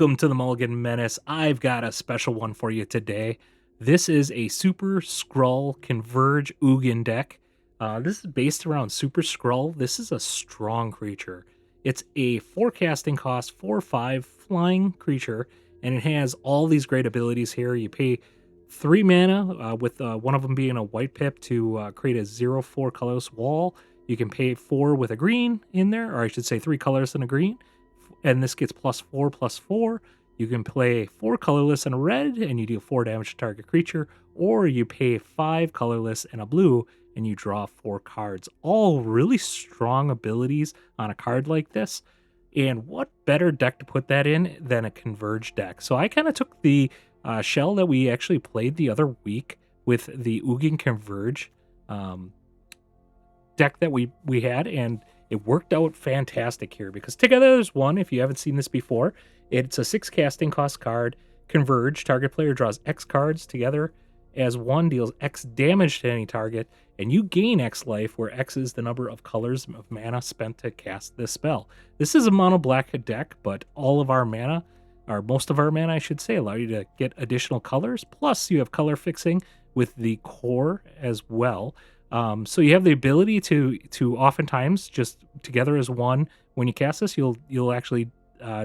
Welcome to the Mulligan Menace. I've got a special one for you today. This is a Super-Skrull Converge Ugin deck. This is based around Super-Skrull. This is a strong creature. It's a forecasting cost 4/5 flying creature, and it has all these great abilities here. You pay 3 mana, with one of them being a white pip to create a 0/4 colorless wall. You can pay 4 with a green in there, or I should say 3 colors and a green. And this gets +4/+4. You can play 4 colorless and a red, and you deal 4 damage to target creature, or you pay 5 colorless and a blue, and you draw 4 cards. All really strong abilities on a card like this. And what better deck to put that in than a Converge deck? So I kind of took the shell that we actually played the other week with the Ugin Converge deck that we had, and it worked out fantastic here because together there's one. If you haven't seen this before, it's a 6 casting cost card. Converge, target player draws X cards together as one, deals X damage to any target, and you gain X life, where X is the number of colors of mana spent to cast this spell. This is a mono black deck, but all of our mana, or most of our mana I should say, allow you to get additional colors. Plus you have color fixing with the core as well. So you have the ability to oftentimes just together as one. When you cast this, you'll actually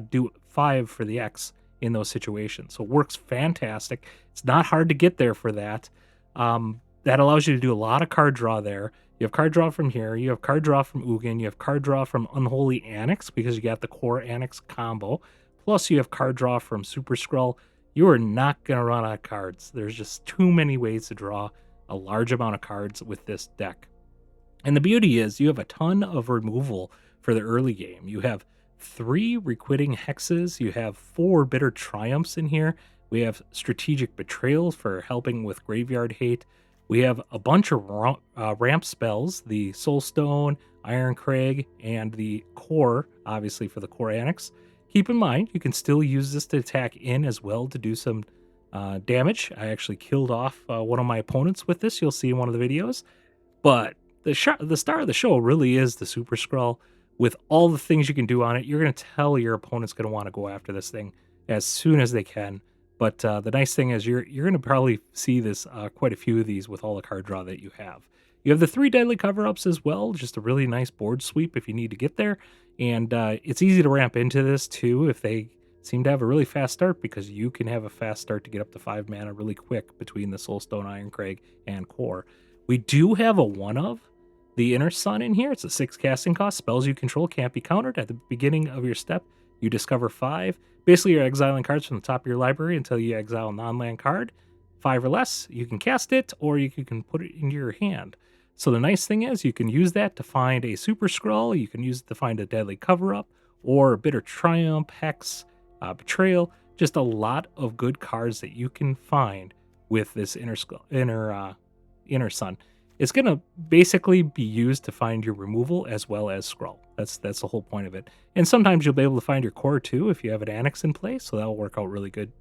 do 5 for the X in those situations. So it works fantastic. It's not hard to get there for that. That allows you to do a lot of card draw there. You have card draw from here. You have card draw from Ugin. You have card draw from Unholy Annex because you got the core Annex combo. Plus you have card draw from Super-Skrull. You are not going to run out of cards. There's just too many ways to draw a large amount of cards with this deck. And the beauty is you have a ton of removal for the early game. You have 3 Requiting Hexes. You have 4 Bitter Triumphs in here. We have Strategic Betrayal for helping with Graveyard Hate. We have a bunch of ramp spells, the Soulstone, Iron Crag, and the Core, obviously for the Core Annex. Keep in mind, you can still use this to attack in as well to do some damage. I actually killed off one of my opponents with this. You'll see in one of the videos. But the star of the show really is the Super-Skrull. With all the things you can do on it, you're going to tell your opponent's going to want to go after this thing as soon as they can. But the nice thing is you're going to probably see this quite a few of these with all the card draw that you have. You have the 3 deadly cover-ups as well, just a really nice board sweep if you need to get there. And it's easy to ramp into this too if they seem to have a really fast start, because you can have a fast start to get up to 5 mana really quick between the Soulstone, Iron Crag, and Core. We do have a one of the Inner Sun in here. It's a 6 casting cost. Spells you control can't be countered. At the beginning of your step, you discover 5. Basically, you're exiling cards from the top of your library until you exile a non-land card. 5 or less, you can cast it, or you can put it into your hand. So the nice thing is you can use that to find a Super-Skrull. You can use it to find a deadly cover-up, or a Bitter Triumph, Hex, Betrayal. Just a lot of good cards that you can find with this Inner Sun. It's going to basically be used to find your removal as well as Skrull. That's the whole point of it. And sometimes you'll be able to find your core too if you have an Annex in place, so that'll work out really good.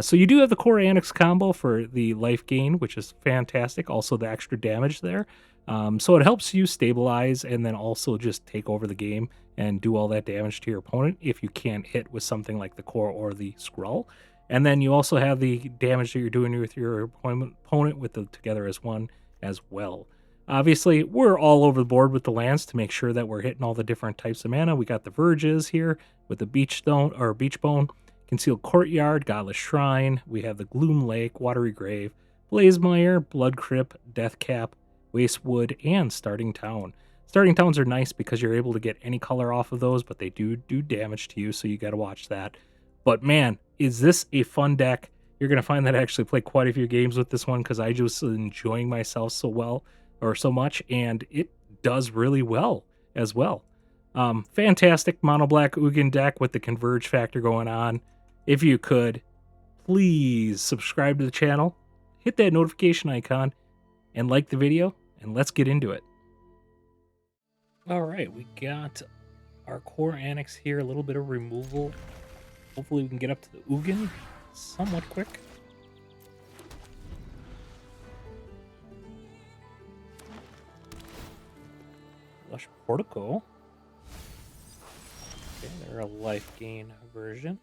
So you do have the core Annex combo for the life gain, which is fantastic. Also the extra damage there. So it helps you stabilize and then also just take over the game and do all that damage to your opponent if you can't hit with something like the core or the Skrull. And then you also have the damage that you're doing with your opponent with the together as one as well. Obviously, we're all over the board with the lands to make sure that we're hitting all the different types of mana. We got the Verges here with the Beach Bone, Concealed Courtyard, Godless Shrine. We have the Gloom Lake, Watery Grave, Blazemire, Blood Crypt, Deathcap, Wastewood, and Starting Town. Starting Towns are nice because you're able to get any color off of those, but they do damage to you, so you got to watch that. But man, is this a fun deck. You're going to find that I actually play quite a few games with this one because I just enjoying myself so much, and it does really well as well. Fantastic mono black Ugin deck with the Converge factor going on. If you could, please subscribe to the channel, hit that notification icon, and like the video, and let's get into it. All right, we got our core Annex here, a little bit of removal. Hopefully we can get up to the Ugin somewhat quick. Lush Portico. Okay, there We're a life gain version.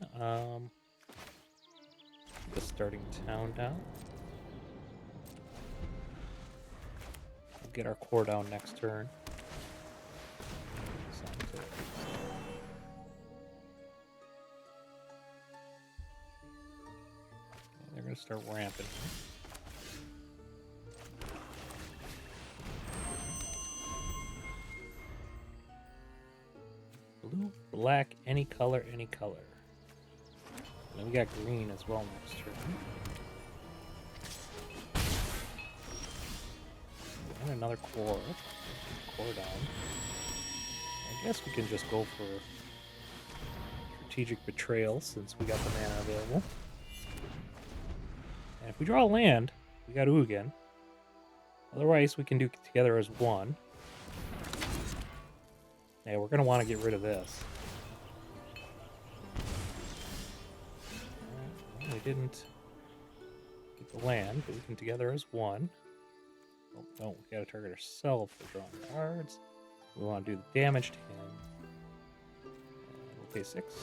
Just starting town down. We'll get our core down next turn. They're going to start ramping. Blue, black, any color, any color. And then we got green as well next turn. And another core. Core down. I guess we can just go for strategic betrayal since we got the mana available. And if we draw a land, we got Ugin. Otherwise, we can do together as one. Yeah, we're going to want to get rid of this. Well, we didn't get the land, but we can together as one. Oh, no, we got to target ourselves for drawing cards. We want to do the damage to him. We'll pay 6.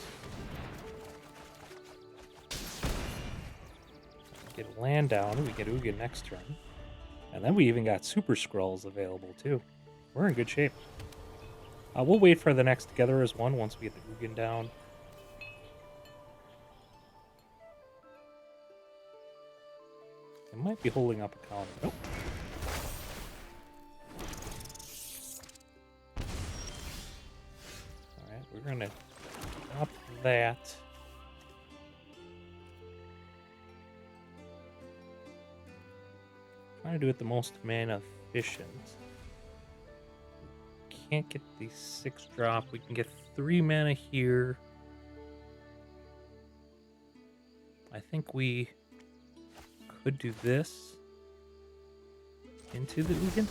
Get a land down, we get Ugin next turn. And then we even got Super-Skrulls available too. We're in good shape. We'll wait for the next together as one once we get the Ugin down. It might be holding up a counter. Nope. Alright, we're going to drop that. Trying to do it the most mana efficient. Can't get the 6 drop. We can get 3 mana here. I think we could do this into the Ugin.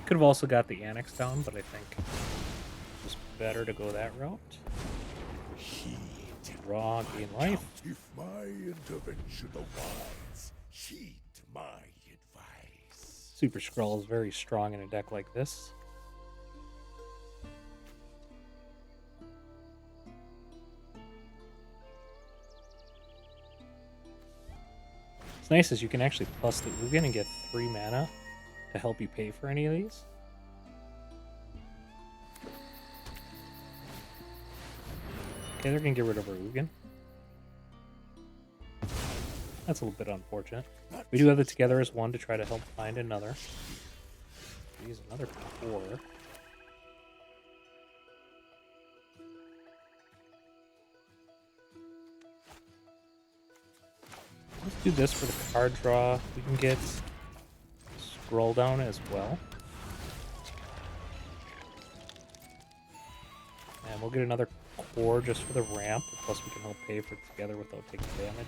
Could have also got the Annex down, but I think it's better to go that route. Draw, gain life. If my intervention arise, heed my advice. Super-Skrull is very strong in a deck like this. What's nice is you can actually plus the Ugin and get 3 mana to help you pay for any of these. Okay, they're going to get rid of our Ugin. That's a little bit unfortunate. We do have it together as one to try to help find another. Use another 4. Let's do this for the card draw. We can get Scroll down as well. And we'll get another core just for the ramp, plus we can help pay for it together without taking damage.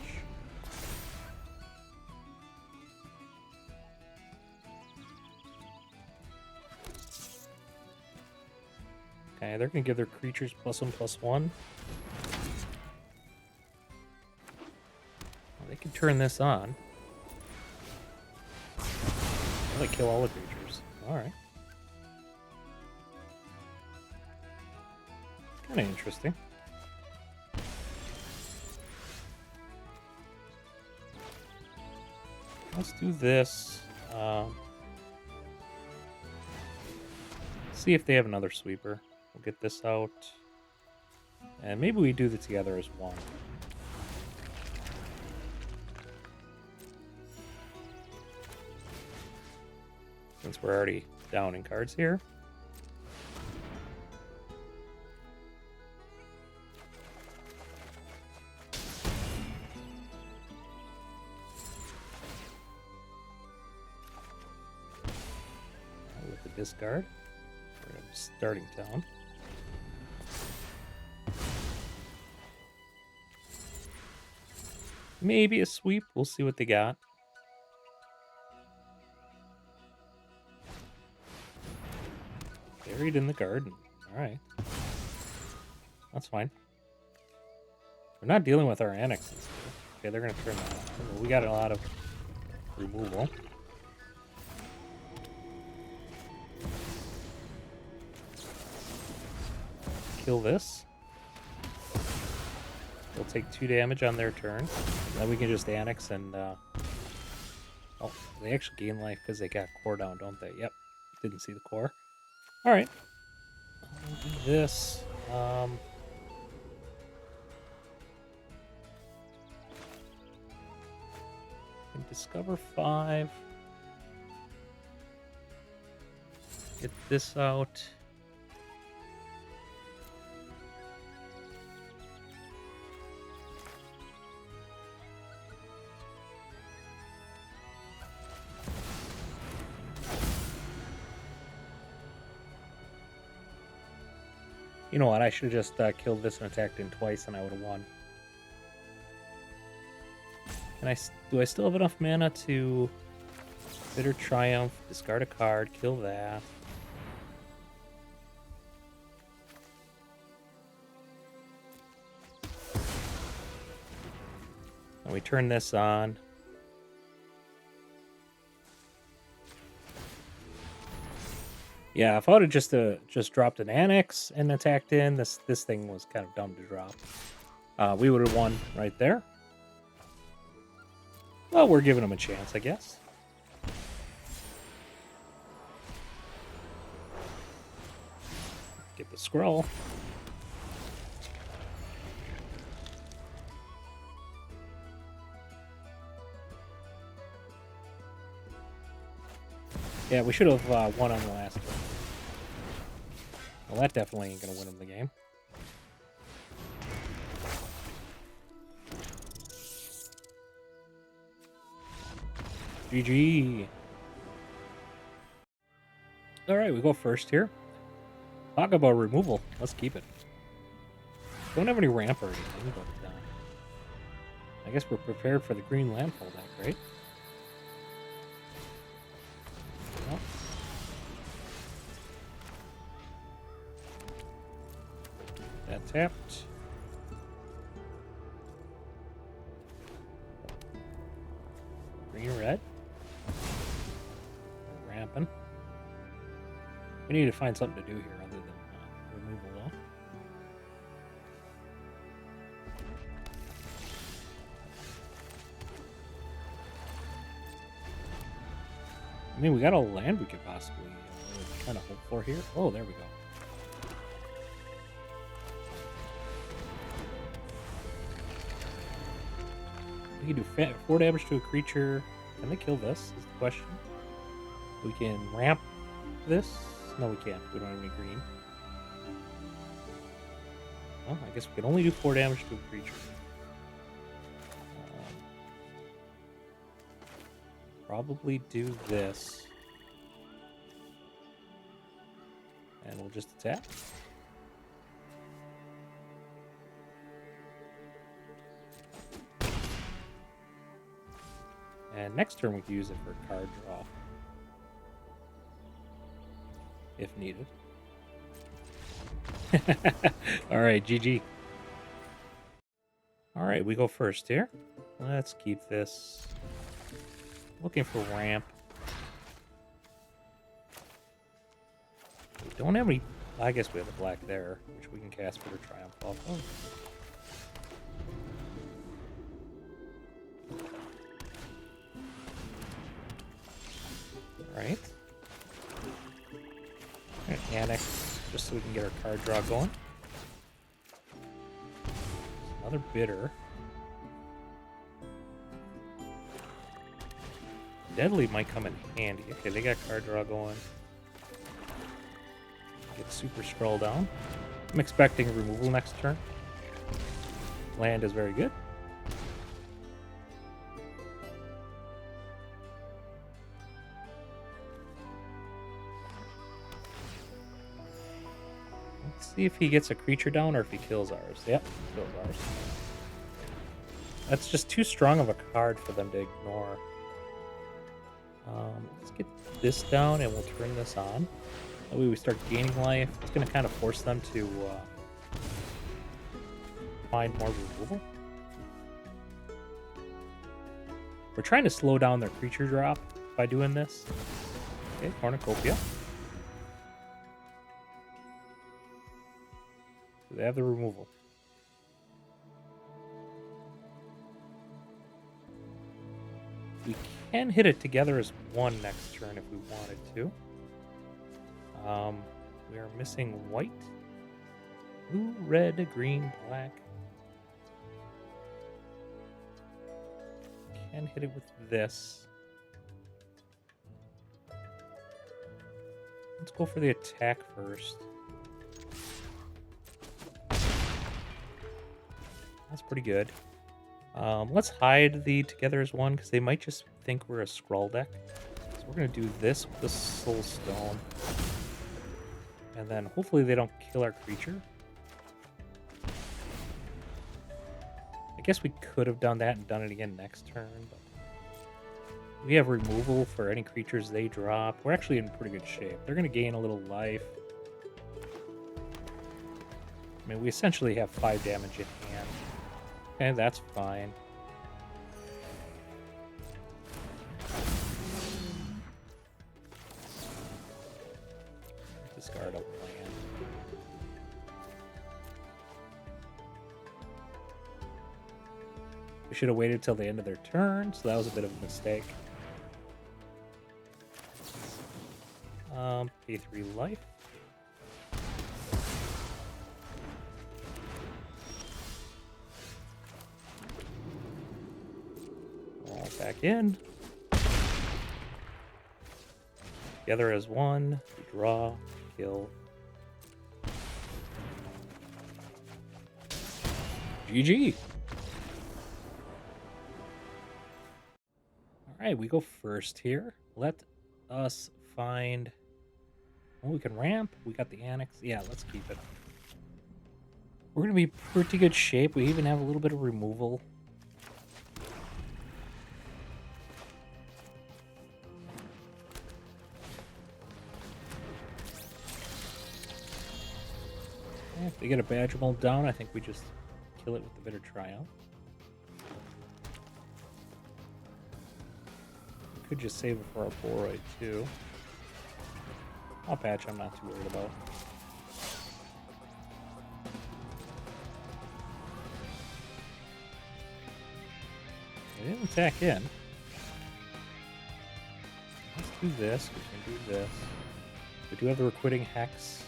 Okay, they're going to give their creatures +1/+1. Well, they can turn this on. Well, they kill all the creatures. Alright. Kind of interesting. Let's do this. See if they have another sweeper. We'll get this out. And maybe we do the together as one. Since we're already down in cards here. With the discard, we're starting down. Maybe a sweep. We'll see what they got. Buried in the garden. Alright. That's fine. We're not dealing with our annexes. Okay, they're going to turn that on. We got a lot of removal. kill this. We'll take 2 damage on their turn. Then we can just annex and... Oh, they actually gain life because they got core down, don't they? Yep. Didn't see the core. Alright. I'll do this. Can discover 5. Get this out. You know what? I should have just killed this and attacked in twice, and I would have won. Do I still have enough mana to Bitter Triumph, discard a card, kill that? And we turn this on. Yeah, if I would have just dropped an Annex and attacked in, this thing was kind of dumb to drop. We would have won right there. Well, we're giving them a chance, I guess. Get the scroll. Yeah, we should have won on the last one. Well, that definitely ain't going to win them the game. GG. Alright, we go first here. Talk about removal. Let's keep it. Don't have any ramp or anything, but I guess we're prepared for the green landfall deck, right? Well. That tapped. Green red. We're ramping. We need to find something to do here other than removal, though. I mean, we got a land we could possibly kind of hope for here. Oh, there we go. We can do 4 damage to a creature. Can they kill this? Is the question. We can ramp this. No, we can't. We don't have any green. Well, I guess we can only do 4 damage to a creature. Probably do this. And we'll just attack. And next turn we can use it for card draw. If needed. Alright, GG. Alright, we go first here. Let's keep this. Looking for ramp. We don't have any... I guess we have a black there, which we can cast Bitter Triumph off of. Alright. Annex, just so we can get our card draw going. Another bitter. Deadly might come in handy. Okay, they got card draw going. Get Super-Skrull down. I'm expecting removal next turn. Land is very good. Let's see if he gets a creature down or if he kills ours. Yep, kills ours. That's just too strong of a card for them to ignore. Let's get this down and we'll turn this on. That way we start gaining life. It's going to kind of force them to find more removal. We're trying to slow down their creature drop by doing this. Okay, Cornucopia. Do they have the removal? We can hit it together as one next turn if we wanted to. We are missing white, blue, red, green, black. Can hit it with this. Let's go for the attack first. That's pretty good. Let's hide the together as one because they might just think we're a Skrull deck. So we're going to do this with the Soul Stone. And then hopefully they don't kill our creature. I guess we could have done that and done it again next turn, but we have removal for any creatures they drop. We're actually in pretty good shape. They're going to gain a little life. I mean, we essentially have 5 damage in hand. Okay, that's fine. Discard a land. We should have waited till the end of their turn, so that was a bit of a mistake. Pay 3 life. All back in. Together as one. Draw. Kill. GG. Alright, we go first here. Let us find... Oh, we can ramp. We got the Annex. Yeah, let's keep it. We're going to be pretty good shape. We even have a little bit of removal. Yeah, if they get a Badger Mold down, I think we just kill it with the Bitter Triumph. We could just save it for our Boroid, too. I'll patch, I'm not too worried about. They didn't attack in. Let's do this, we can do this. We do have the Requiting Hex.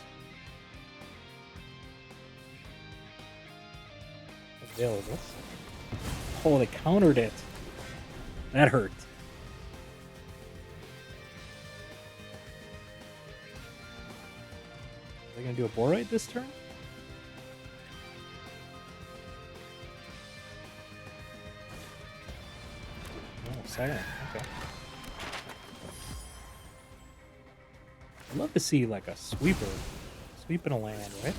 Available. Oh, they countered it. That hurt. Are they going to do a Boroid this turn? Oh, silent. Okay. I'd love to see like a sweeper. Sweeping a land, right?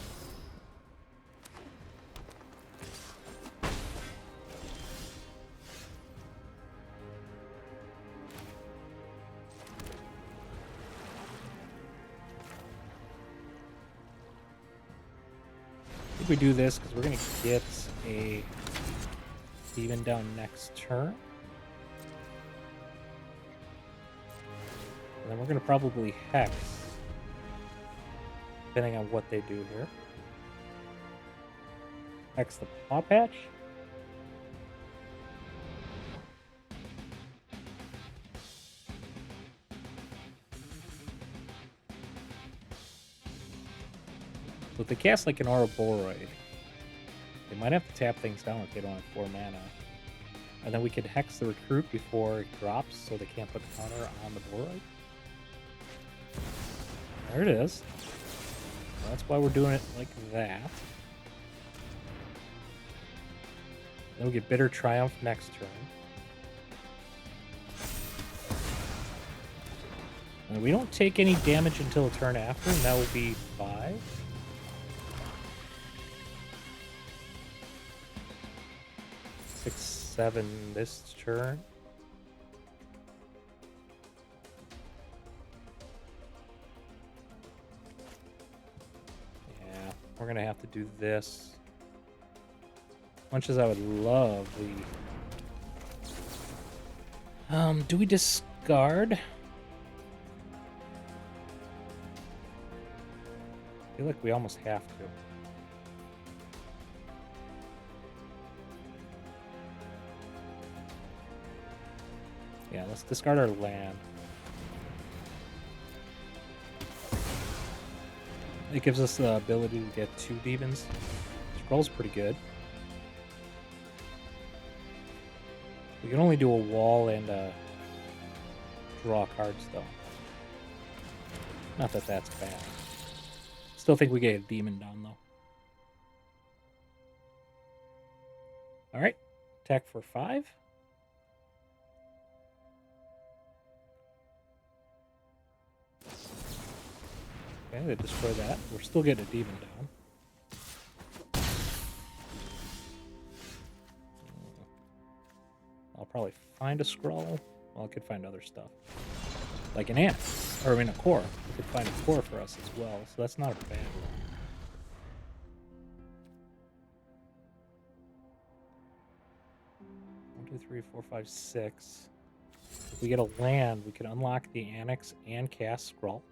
We do this because we're going to get a even down next turn. And then we're going to probably Hex, depending on what they do here. Hex the Paw Patch. So if they cast like an Aura Boroid, they might have to tap things down if they don't have 4 mana. And then we could Hex the Recruit before it drops so they can't put counter on the Boroid. There it is. So that's why we're doing it like that. Then we get Bitter Triumph next turn. And we don't take any damage until a turn after, and that will be 5. Six, 7 this turn. Yeah, we're gonna have to do this. Much as I would love the... do we discard? I feel like we almost have to. Yeah, let's discard our land. It gives us the ability to get 2 demons. Scroll's pretty good. We can only do a wall and draw cards, though. Not that that's bad. Still think we get a demon down, though. Alright. Attack for 5. Okay, they destroy that. We're still getting a demon down. I'll probably find a scroll. Well, I could find other stuff. Like an annex. Or, I mean, a core. We could find a core for us as well, so that's not a bad one. One, two, three, four, five, six. If we get a land, we can unlock the annex and cast scroll,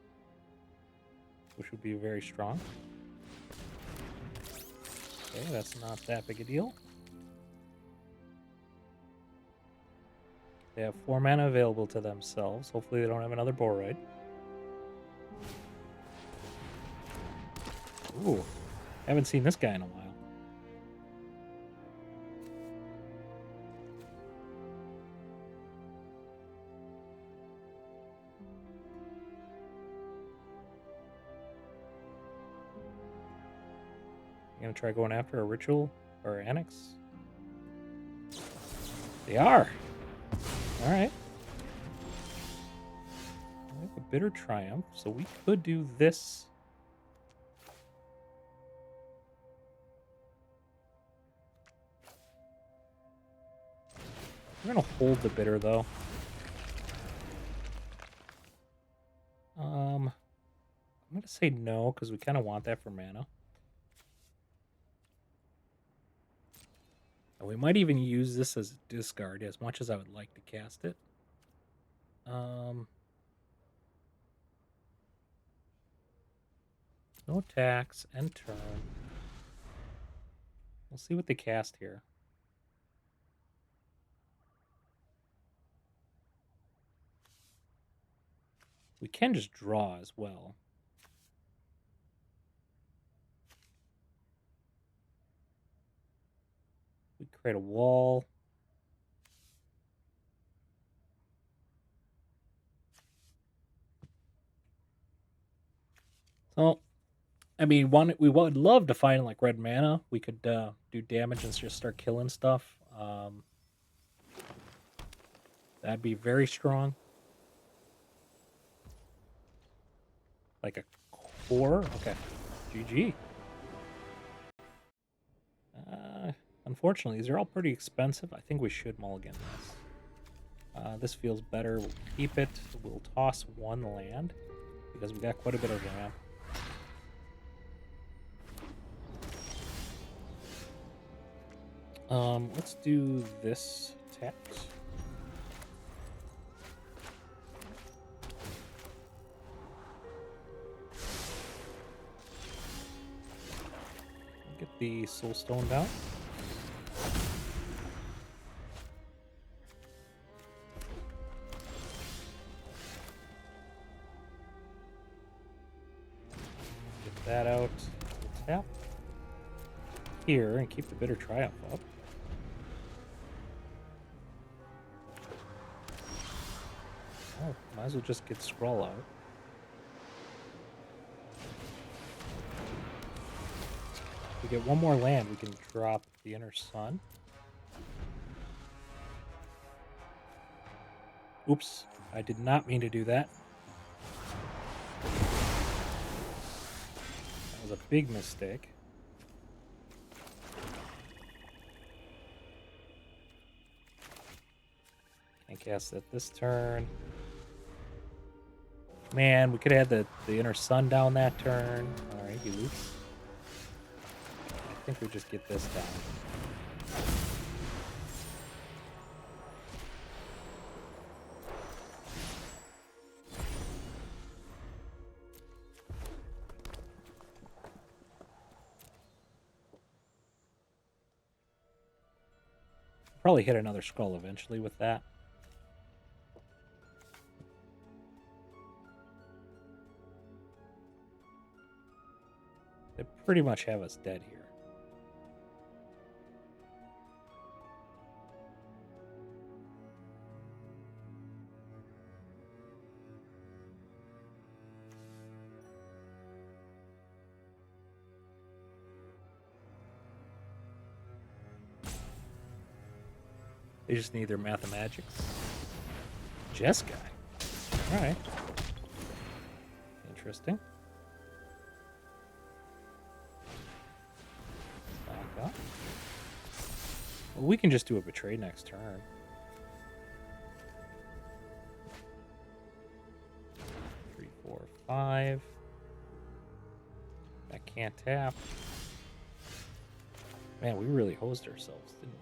which would be very strong. Okay, that's not that big a deal. They have 4 mana available to themselves. Hopefully they don't have another Boroid. Ooh, haven't seen this guy in a while. You gonna try going after a ritual or annex? They are. All right. We have a bitter triumph, so we could do this. We're gonna hold the bitter though. I'm gonna say no because we kind of want that for mana. And we might even use this as a discard as much as I would like to cast it. No attacks, end turn. We'll see what they cast here. We can just draw as well. We create a wall. So, I mean, we would love to find like red mana. We could do damage and just start killing stuff. That'd be very strong. Like a core? Okay. GG. Unfortunately, these are all pretty expensive. I think we should mulligan this. This feels better. We'll keep it. We'll toss 1 land because we got quite a bit of ramp. Let's do this text. Get the soul stone down. Get that out. Tap here and keep the bitter triumph up. Oh, might as well just get scroll out. If we get 1 more land, we can drop the Inner Sun. Oops, I did not mean to do that. That was a big mistake. Can't cast it this turn. Man, we could have had the Inner Sun down that turn. Alright, he loops. I think we just get this down. Probably hit another scroll eventually with that. They pretty much have us dead here. They just need their Mathemagics. Jeskai. Alright. Interesting. Back up. Well, we can just do a Betray next turn. Three, 4, 5. That can't tap. Man, we really hosed ourselves, didn't we?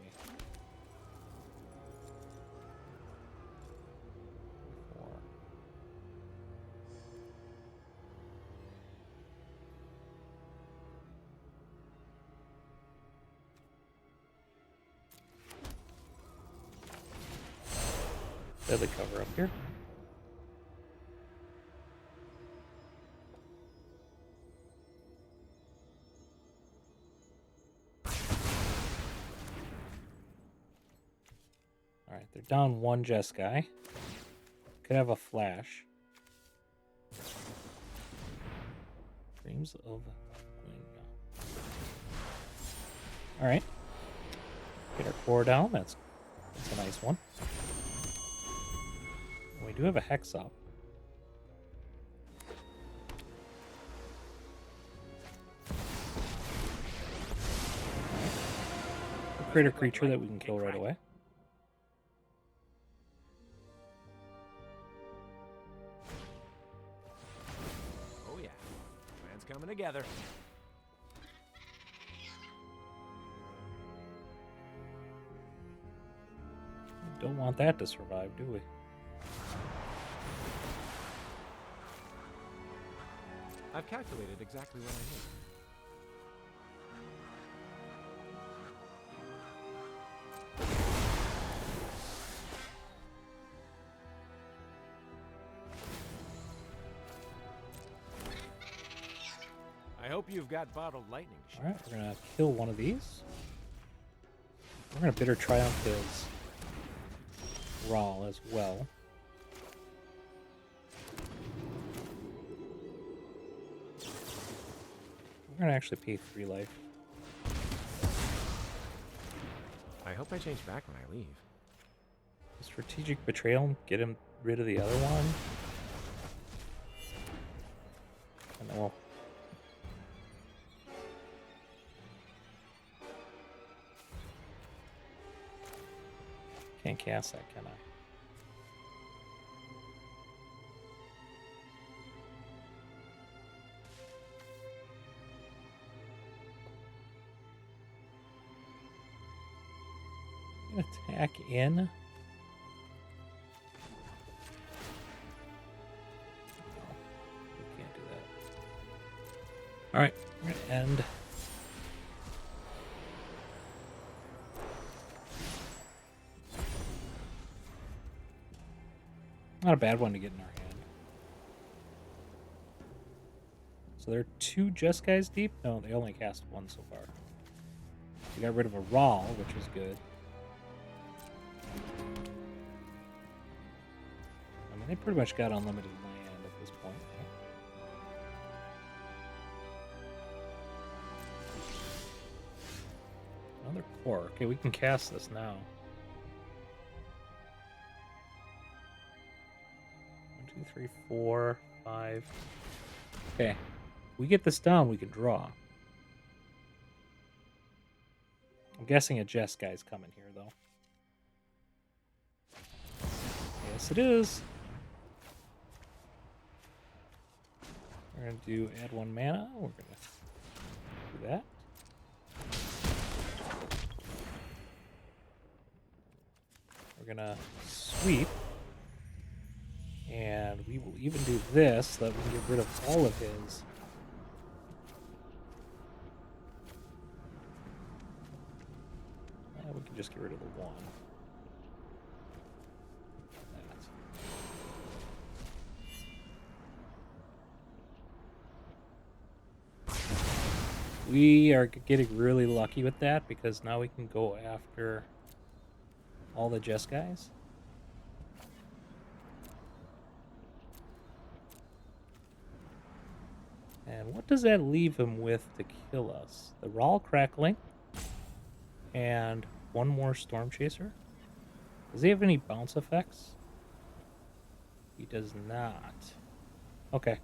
Deadly cover up here. Alright, they're down one Jeskai. Could have a flash. Dreams of Gwyn. Alright. Get our core down. That's a nice one. We do have a Hex up. We'll create a creature that we can kill right away. Oh yeah, plan's coming together. Don't want that to survive, do we? I've calculated exactly what I need. I hope you've got bottled lightning. Alright, we're gonna kill one of these. We're gonna Bitter Triumph his Raw as well. We're gonna actually pay 3 life. I hope I change back when I leave. Strategic Betrayal and get him rid of the other one. And then we'll... Can't cast that, can I? Attack in. No, we can't do that. Alright, we're gonna end. Not a bad one to get in our hand. So there are 2 Jeskais deep? No, they only cast 1 so far. We got rid of a Raw, which was good. I mean, they pretty much got unlimited land at this point. Right? Another core. Okay, we can cast this now. 1, 2, 3, 4, 5. Okay. If we get this down, we can draw. I'm guessing a Jeskai's coming here, though. Yes, it is. We're going to do add 1 mana. We're going to do that. We're going to sweep. And we will even do this so that we can get rid of all of his. We can just get rid of the 1. We are getting really lucky with that because now we can go after all the Jess guys. And what does that leave him with to kill us? The Raw Crackling and one more Storm Chaser. Does he have any bounce effects? He does not. Okay.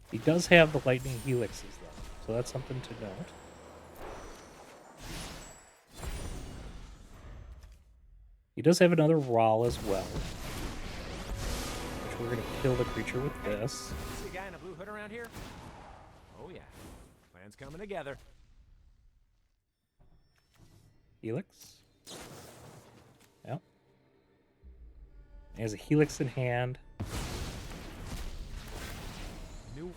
He does have the lightning helixes, though, so that's something to note. He does have another Raw as well, which we're going to kill the creature with this. See a guy in a blue hood around here? Oh yeah, plan's coming together. Helix. Yep. He has a Helix in hand.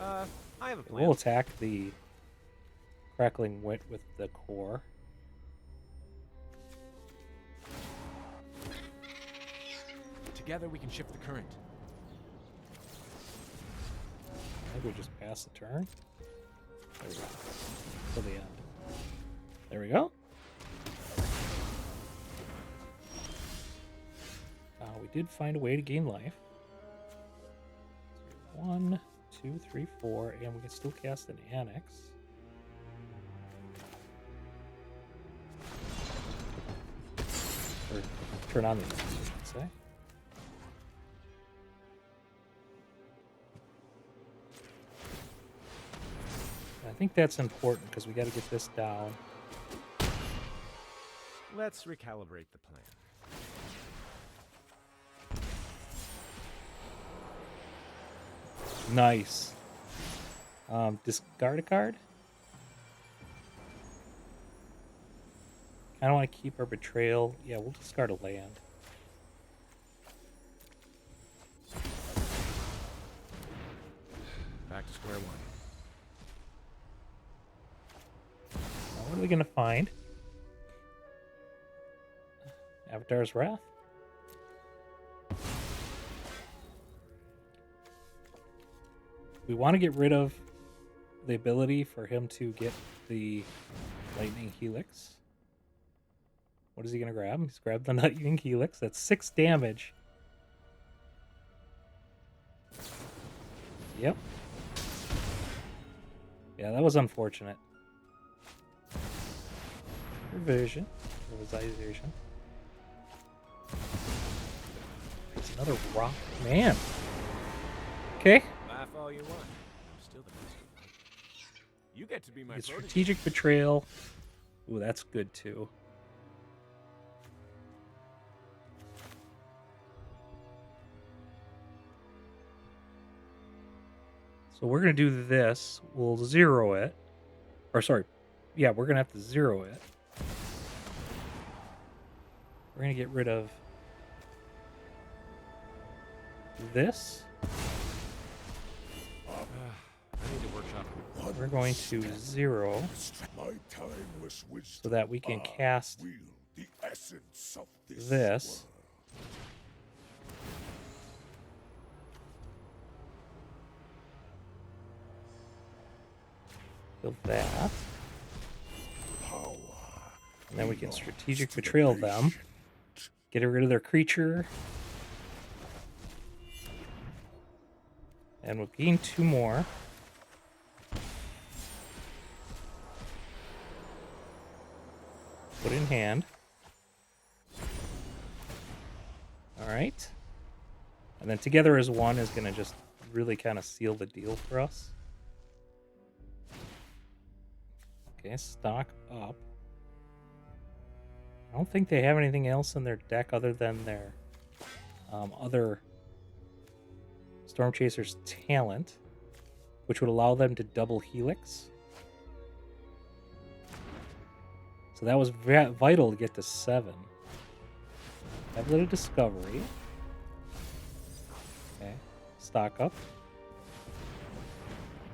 I have a plan. We'll attack the Crackling Wit with the core. Together we can shift the current. I think we just pass the turn. There we go. Till the end. There we go. We did find a way to gain life. 1, 2, 3, 4, and we can still cast an Annex. Or turn on the Annex, I should say. I think that's important because we got to get this down. Let's recalibrate the plan. Nice. Discard a card. I don't want to keep our Betrayal. Yeah, we'll discard a land. Back to square one. Now, what are we going to find? Avatar's Wrath. We want to get rid of the ability for him to get the Lightning Helix. What is he going to grab? He's grabbed the Lightning Helix. That's 6 damage. Yep. Yeah, that was unfortunate. Revision. Revisation. There's another rock. Man. Okay. Laugh all you want. I'm still the best. You get to be my Get protege. Strategic Betrayal. Ooh, that's good too. So we're going to do this. We'll zero it. Or sorry. Yeah, we're going to have to zero it. We're going to get rid of this. I need to workshop. We're going to zero My timeless wisdom. so that we can cast Wield the essence of this. Kill that. Power. And then we can Strategic Betrayal them. Get rid of their creature. And we'll gain 2 more. Put in hand. Alright. And then Together as One is going to just really kind of seal the deal for us. Okay, stock up. I don't think they have anything else in their deck other than their other Storm Chaser's talent, which would allow them to double Helix. So that was vital to get to 7. Tablet of Discovery. Okay, stock up.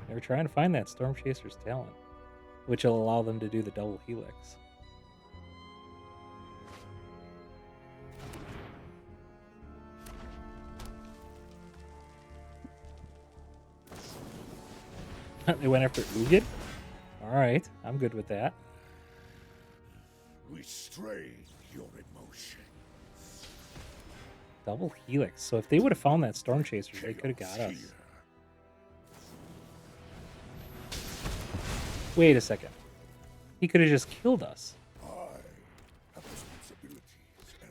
They were trying to find that Storm Chaser's talent, which will allow them to do the double Helix. They went after Ugin? Alright, I'm good with that. Restrain your emotion. Double Helix. So if they would have found that Storm Chaser, they could have got us. Here. Wait a second. He could have just killed us. I have responsibilities elsewhere.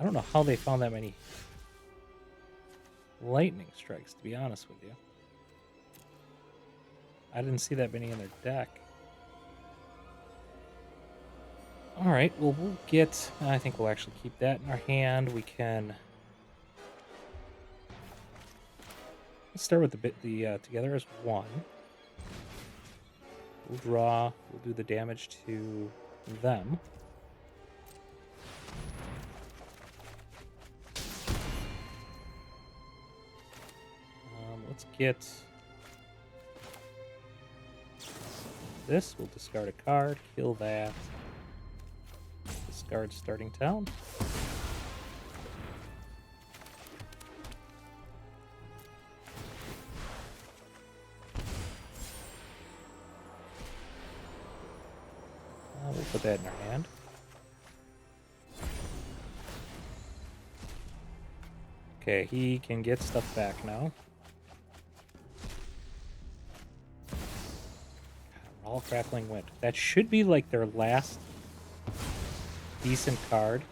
I don't know how they found that many lightning strikes, to be honest with you. I didn't see that many in their deck. Alright, well, we'll get... I think we'll actually keep that in our hand. We can... Let's start with the together as one. We'll draw. We'll do the damage to them. Let's get this. We'll discard a card, kill that. Discard starting town. We'll put that in our hand. Okay, he can get stuff back now. All Crackling Wind. That should be like their last decent card.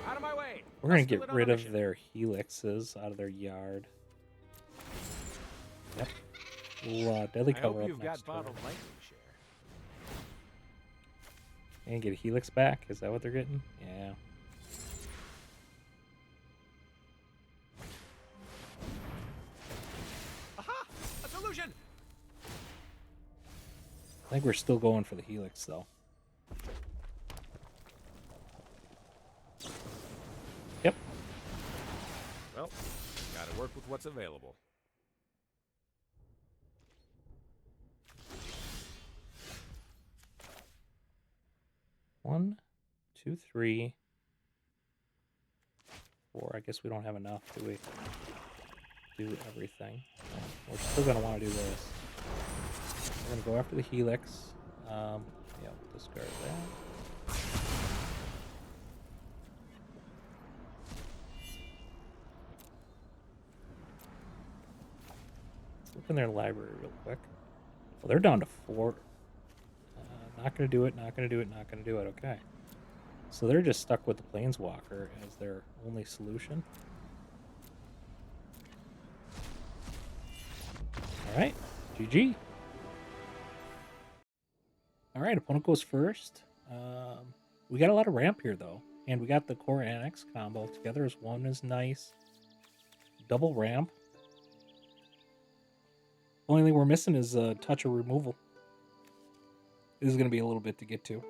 Out of my way. We're going to get rid of their helixes out of their yard. Yep. We'll, Deadly I Cover hope up you've next got bottled turn. lightning share. And get a helix back? Is that what they're getting? Yeah. Aha! A solution! I think we're still going for the helix, though. Yep. Well, gotta work with what's available. One, two, three, four. I guess we don't have enough, do we? Do everything. We're still going to want to do this. We're going to go after the helix. Yeah, we'll discard that. Let's look in their library real quick. Well, they're down to 4. Not going to do it, not going to do it, not going to do it. Okay. So they're just stuck with the Planeswalker as their only solution. Alright. GG. Alright, opponent goes first. We got a lot of ramp here, though. And we got the Core Annex combo. Together as one is nice. Double ramp. Only thing we're missing is a touch of removal. This is going to be a little bit to get to.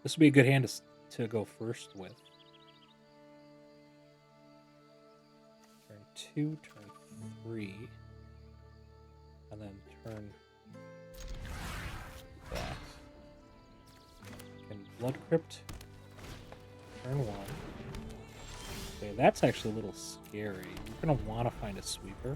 This would be a good hand to go first with. Turn 2, turn 3. And then turn that. And Blood Crypt. Turn 1. Okay, that's actually a little scary. We're going to want to find a sweeper.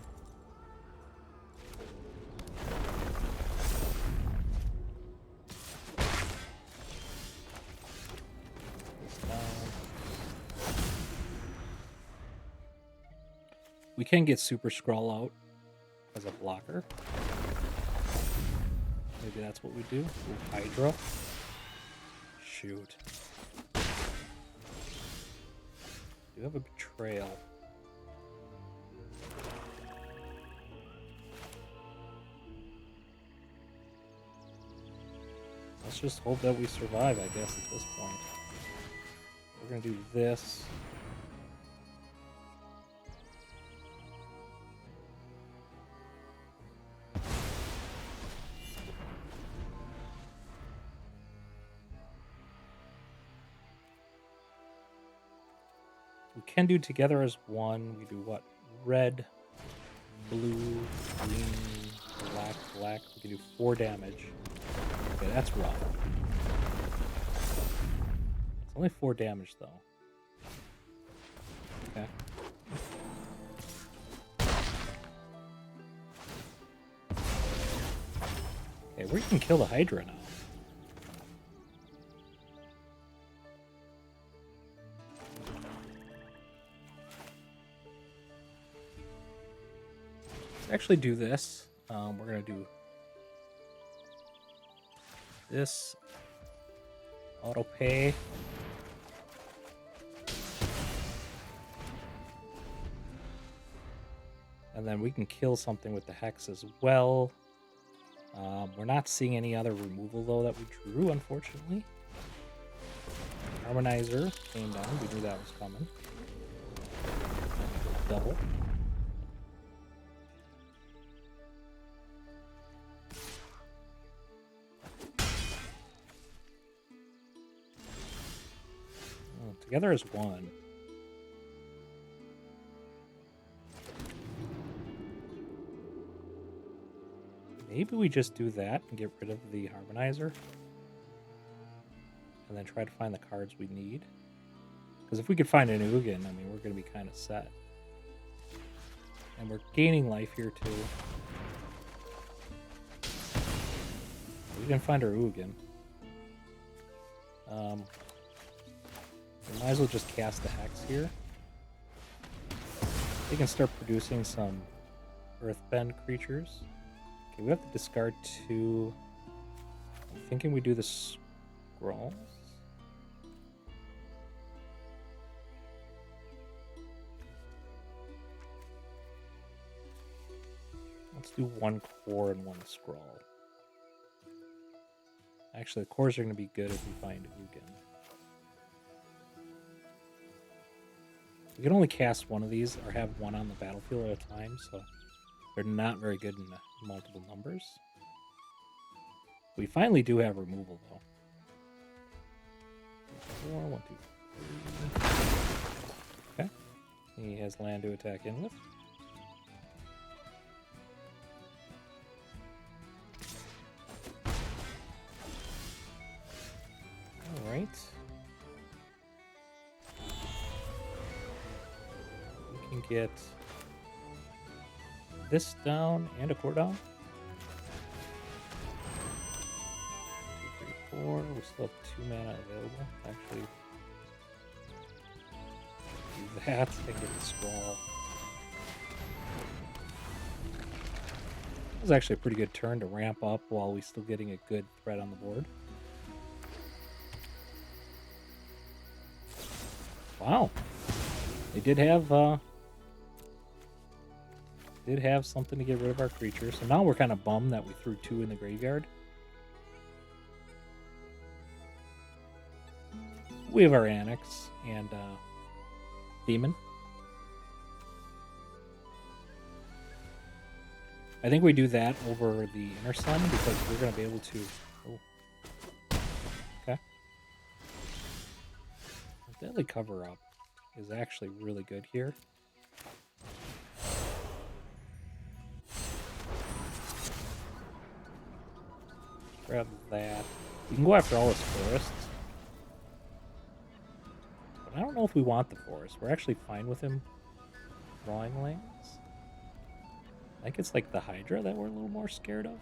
We can get Super-Skrull out as a blocker. Maybe that's what we do. Ooh, Hydra. Shoot. Do have a Betrayal. Let's just hope that we survive, I guess, at this point. We're going to do this. We can do together as one. We do what? Red, blue, green, black, black. We can do 4 damage. Okay, that's rough. It's only 4 damage, though. Okay. Okay, we can kill the Hydra now. Let's actually do this. We're going to do this. Auto pay. And then we can kill something with the Hex as well. We're not seeing any other removal, though, that we drew, unfortunately. Harmonizer came down. We knew that was coming. Double. Oh, together as one. Maybe we just do that and get rid of the Harmonizer. And then try to find the cards we need. Because if we could find an Ugin, I mean, we're going to be kind of set. And we're gaining life here, too. We didn't find our Ugin. We might as well just cast the Hex here. They can start producing some Earthbend creatures. Okay, we have to discard 2. I'm thinking we do the Scrolls. Let's do 1 core and 1 scroll. Actually, the cores are going to be good if we find Ugin. We can only cast one of these or have one on the battlefield at a time, so they're not very good in multiple numbers. We finally do have removal, though. 4, 1, 2, 3. Okay. He has land to attack in with. Alright. We can get this down and a core down. 2, 3, 4. We still have 2 mana available. Actually, do that and get the scroll. That was actually a pretty good turn to ramp up while we still getting a good threat on the board. Wow, they did have something to get rid of our creature. So now we're kind of bummed that we threw 2 in the graveyard. We have our Annex and Demon. I think we do that over the Inner Sun because we're going to be able to... Oh. Okay. Deadly Cover Up is actually really good here. Grab that. You can go after all his forests. But I don't know if we want the forest. We're actually fine with him drawing lands. I think it's like the Hydra that we're a little more scared of.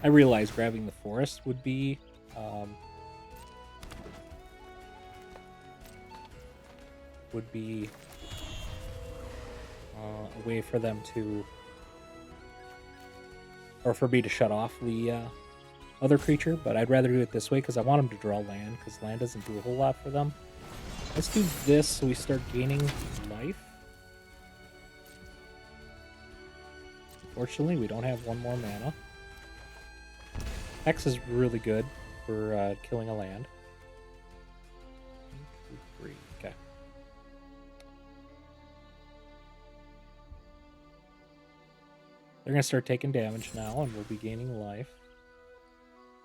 I realized grabbing the forest would be a way for them to, or for me to shut off the other creature, but I'd rather do it this way because I want them to draw land, because land doesn't do a whole lot for them. Let's do this so we start gaining life. Unfortunately, we don't have 1 more mana. Hex is really good for killing a land. 1, 2, 3. Okay. They're going to start taking damage now, and we'll be gaining life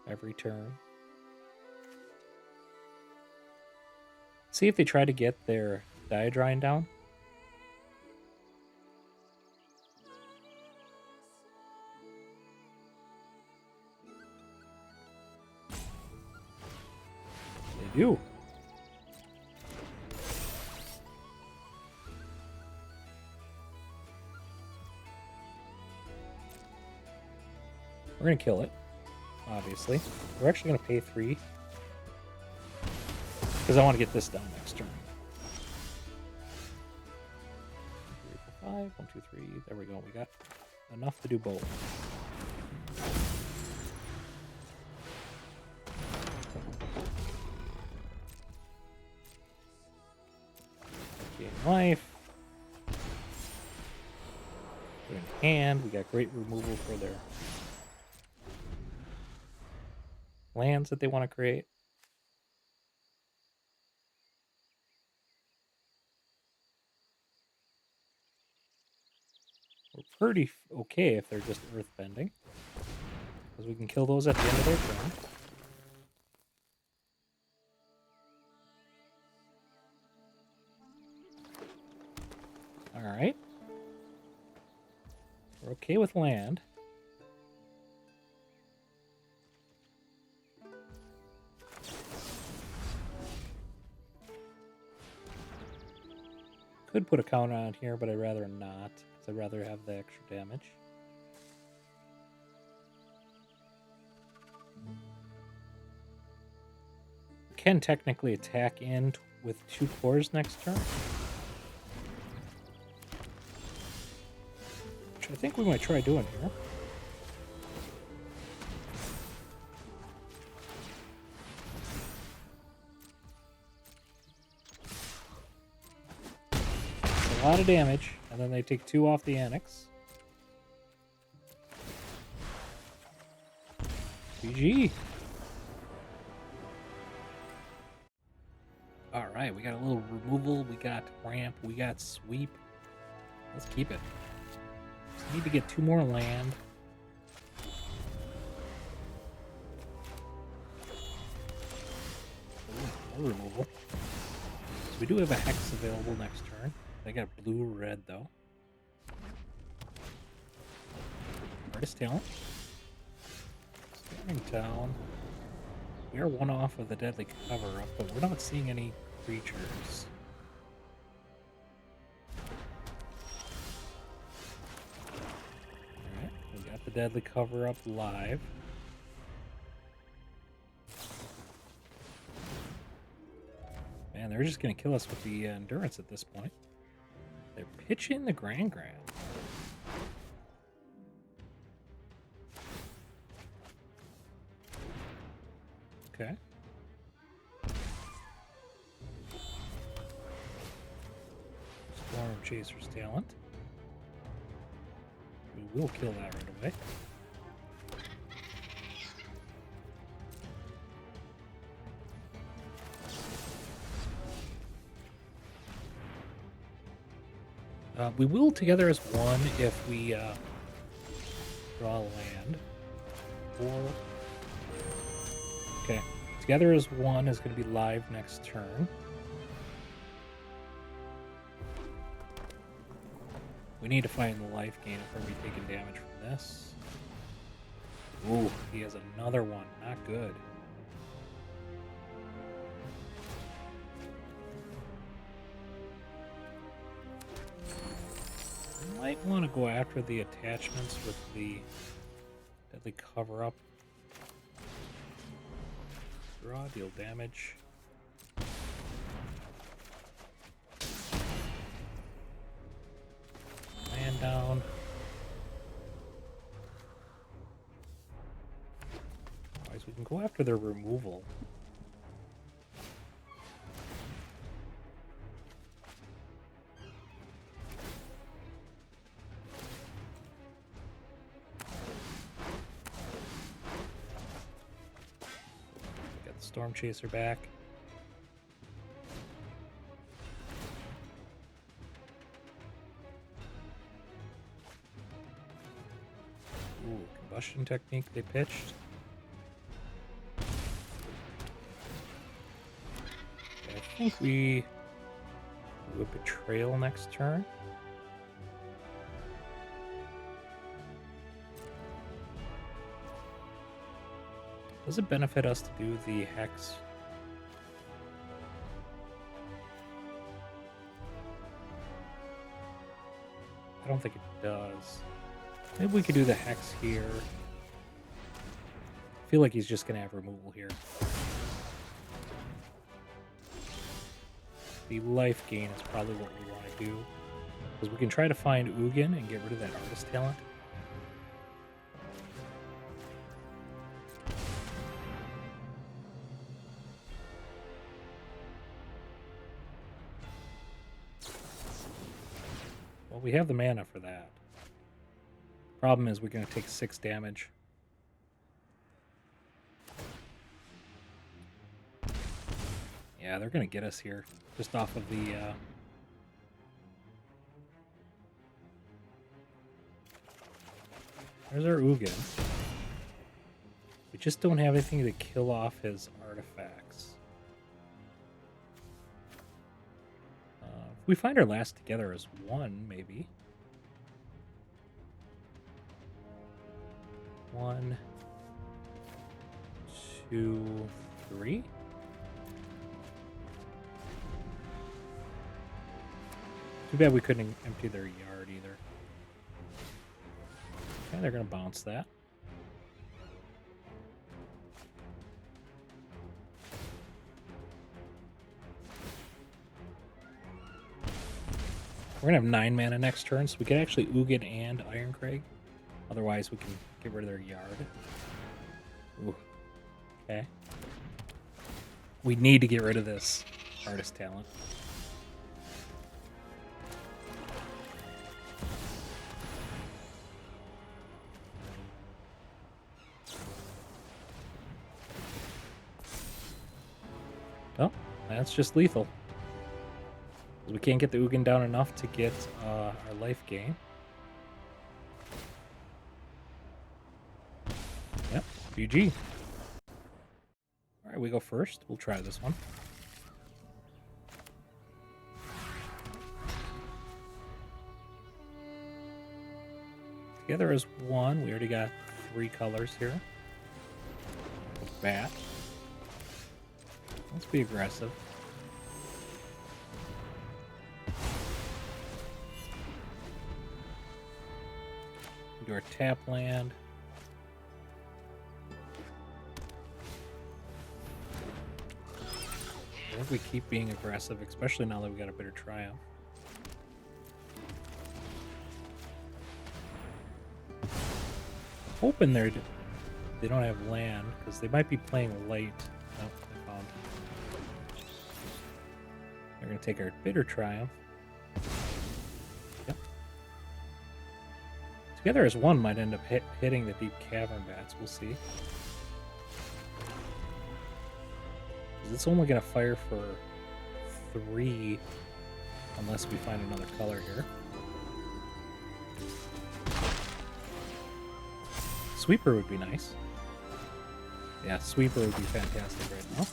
every turn. See if they try to get their Diadrine down. They do. We're going to kill it, obviously. We're actually going to pay 3. Because I want to get this down next turn. 3, 4, 5. 1, 2, 3. There we go. We got enough to do both. Gain life. Put in hand. We got great removal for their lands that they want to create. We're pretty okay if they're just earth bending, because we can kill those at the end of their turn. Alright. We're okay with land. Could put a counter on here, but I'd rather not, because I'd rather have the extra damage. Can technically attack in with 2 cores next turn, which I think we might try doing here. A lot of damage, and then they take 2 off the Annex. GG. Alright, we got a little removal, we got ramp, we got sweep. Let's keep it. Just need to get 2 more land. Ooh, more removal. So we do have a Hex available next turn. They got blue-red, though. Artist Talent. Staring Town. We are 1 off of the Deadly Cover-Up, but we're not seeing any creatures. Alright, we got the Deadly Cover-Up live. Man, they're just going to kill us with the Endurance at this point. They're pitching the Grand. Okay. Storm Chaser's Talent. We will kill that right away. We will together as 1 if we draw land. Or okay, together as 1 is going to be live next turn. We need to find the life gain if we're going to be taking damage from this. Ooh, he has another one. Not good. Might want to go after the attachments with the Deadly Cover-Up. Draw, deal damage. Land down. Otherwise, we can go after their removal. Storm Chaser back. fishing technique they pitched. Okay, I think we do a Betrayal next turn. Does it benefit us to do the Hex? I don't think it does. Maybe we could do the Hex here. I feel like he's just going to have removal here. The life gain is probably what we want to do. Because we can try to find Ugin and get rid of that artist talent. Well, we have the mana for that. Problem is we're going to take 6 damage. Yeah, they're going to get us here. Just off of the... There's our Ugin. We just don't have anything to kill off his artifacts. If we find our last together as 1, maybe. 1, 2, 3. Too bad we couldn't empty their yard either. Okay, they're going to bounce that. We're going to have 9 mana next turn, so we can actually Ugin and Ironcrag. Otherwise, we can get rid of their yard. Ooh. Okay. We need to get rid of this artist talent. Oh, that's just lethal. We can't get the Ugin down enough to get our life gain. Yep, GG. Alright, we go first. We'll try this one. Together as 1. We already got 3 colors here. Bat. Let's be aggressive. Do our tap land. I think we keep being aggressive, especially now that we got a Bitter Triumph. Hoping they don't have land, because they might be playing light. No, they found. They're going to take our Bitter Triumph. Yep. Together as 1 might end up hitting the Deep Cavern Bats. We'll see. It's only going to fire for 3 unless we find another color here. Sweeper would be nice. Yeah, Sweeper would be fantastic right now.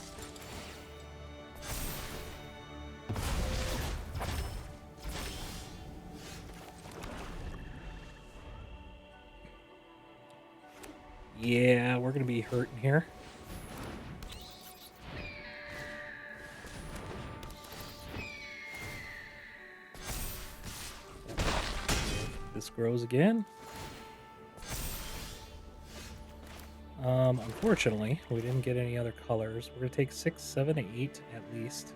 Yeah, we're going to be hurting here. This grows again. Unfortunately, we didn't get any other colors. We're going to take 6, 7, 8 at least.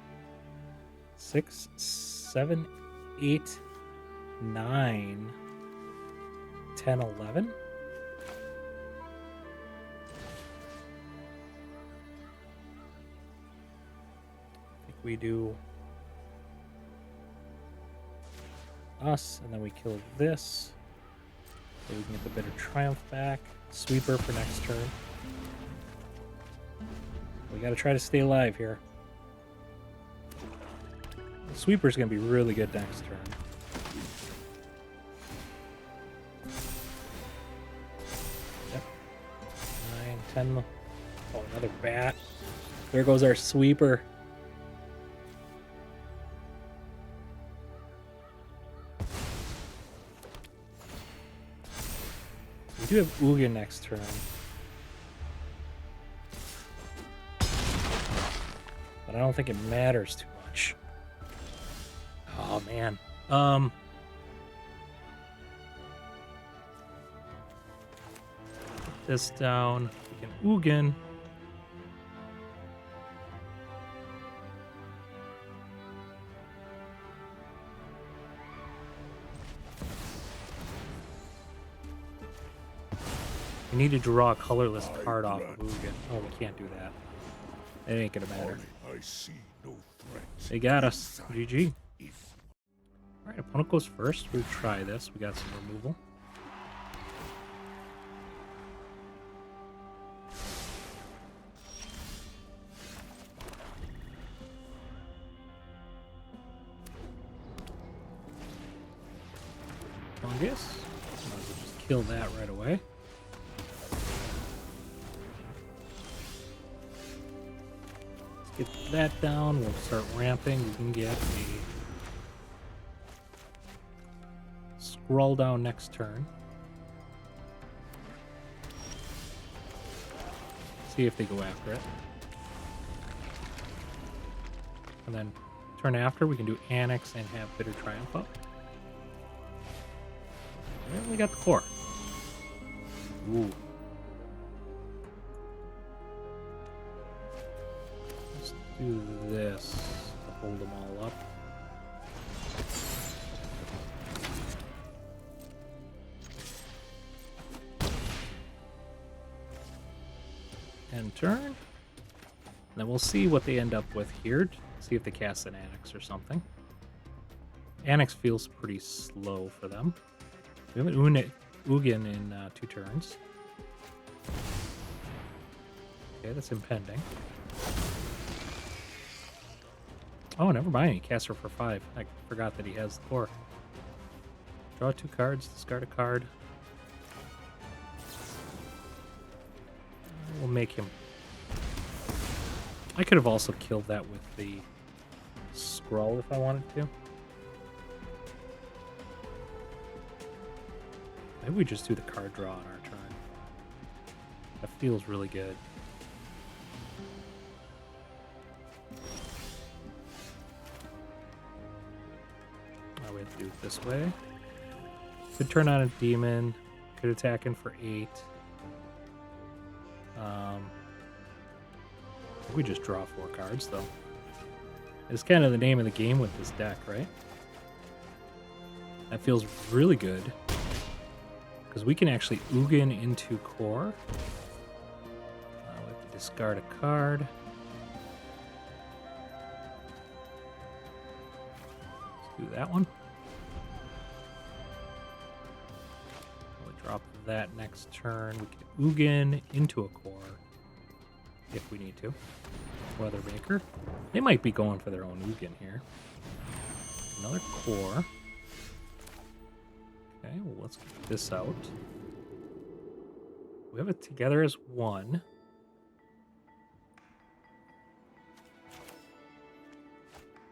6, 7, 8, 9, 10, 11. I think we do us, and then we kill this. So we can get the Bitter Triumph back. Sweeper for next turn. We gotta try to stay alive here. The Sweeper's gonna be really good next turn. Yep. 10. Oh, another bat. There goes our sweeper. We do have Ugin next turn. But I don't think it matters too much. Oh, man. Put this down. We can Ugin. We need to draw a colorless card off of Ugin. Oh, we can't do that. It ain't gonna matter. I see no threats. They got us. GG. Alright, opponent goes first. We'll try this. We got some removal. Fungus. Might as well just kill that right away. Get that down. We'll start ramping. We can get a scroll down next turn. See if they go after it. And then turn after, we can do Annex and have Bitter Triumph up. And we got the core. Ooh. Do this to hold them all up. End turn. Then we'll see what they end up with here. See if they cast an Annex or something. Annex feels pretty slow for them. We have an Ugin in 2 turns. Okay, that's impending. Oh, never mind. He casts her for 5. I forgot that he has the core. Draw 2 cards, discard a card. We'll make him... I could have also killed that with the scroll if I wanted to. Maybe we just do the card draw on our turn. That feels really good. We have to do it this way. Could turn on a demon. Could attack in for 8. We just draw 4 cards, though. It's kind of the name of the game with this deck, right? That feels really good. Because we can actually Ugin into core. We have to discard a card. Let's do that one. We'll drop that next turn. We can Ugin into a core if we need to. Weathermaker. They might be going for their own Ugin here. Another core. Okay, well, let's get this out. We have it together as 1.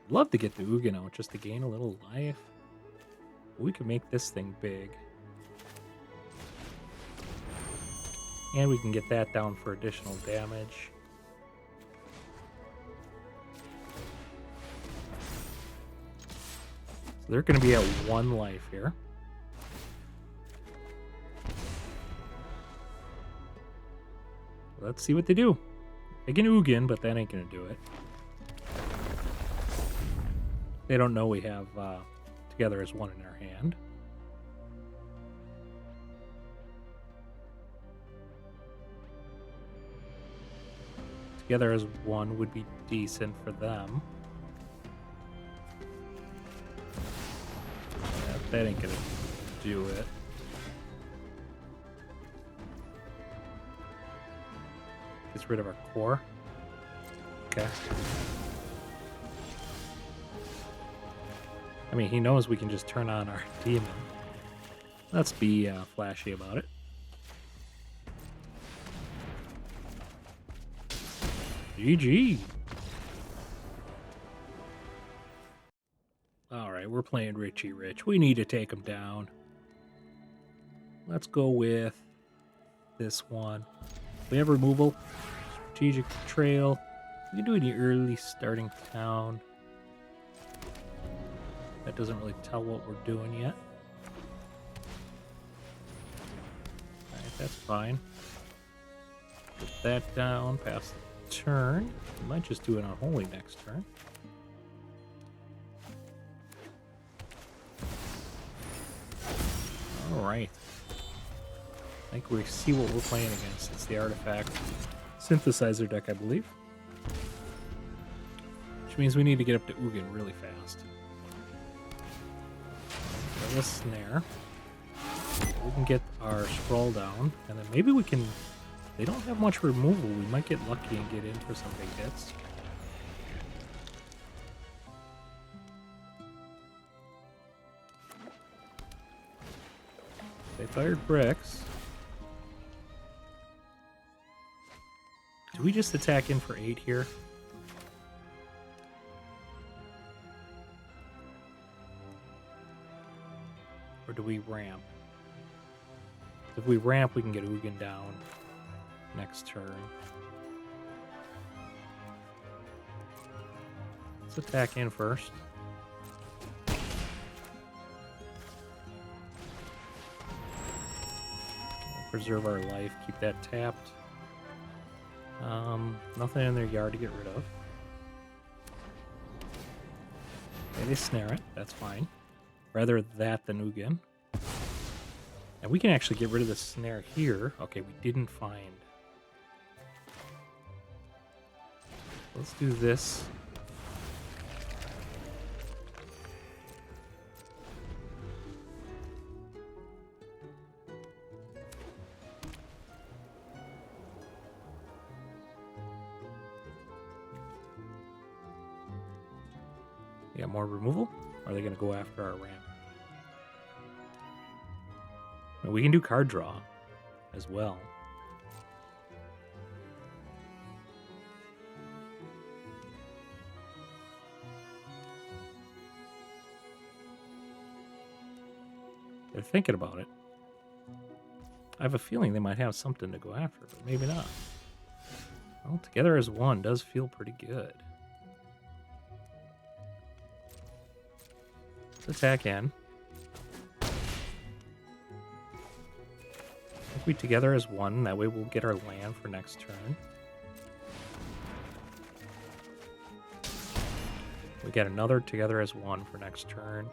Love to get the Ugin out just to gain a little life. We could make this thing big. And we can get that down for additional damage. So they're going to be at 1 life here. Let's see what they do. They can Ugin, but that ain't going to do it. They don't know we have together as 1 in our hand. Together as 1 would be decent for them. Yeah, that ain't gonna do it. Gets rid of our core. Okay. I mean, he knows we can just turn on our demon. Let's be flashy about it. GG. Alright, we're playing Richie Rich. We need to take him down. Let's go with this one. We have removal. Strategic Betrayal. We can do any early starting town. That doesn't really tell what we're doing yet. Alright, that's fine. Put that down, pass the turn. We might just do an Unholy next turn. Alright. I think we see what we're playing against. It's the Artifact Synthesizer deck, I believe. Which means we need to get up to Ugin really fast. Get a snare. We can get our scroll down, and then maybe we can... They don't have much removal. We might get lucky and get in for some big hits. They fired bricks. Do we just attack in for 8 here? Or do we ramp? If we ramp, we can get Ugin down next turn. Let's attack in first. Preserve our life, keep that tapped. Nothing in their yard to get rid of. Okay, they snare it, that's fine. Rather that than Ugin. And we can actually get rid of the snare here. Okay, we didn't find. Let's do this. Yeah, more removal? Or are they going to go after our ramp? And we can do card draw as well. They're thinking about it. I have a feeling they might have something to go after, but maybe not. Well, together as one does feel pretty good. Let's attack in. If we together as one, that way we'll get our land for next turn. We get another together as one for next turn.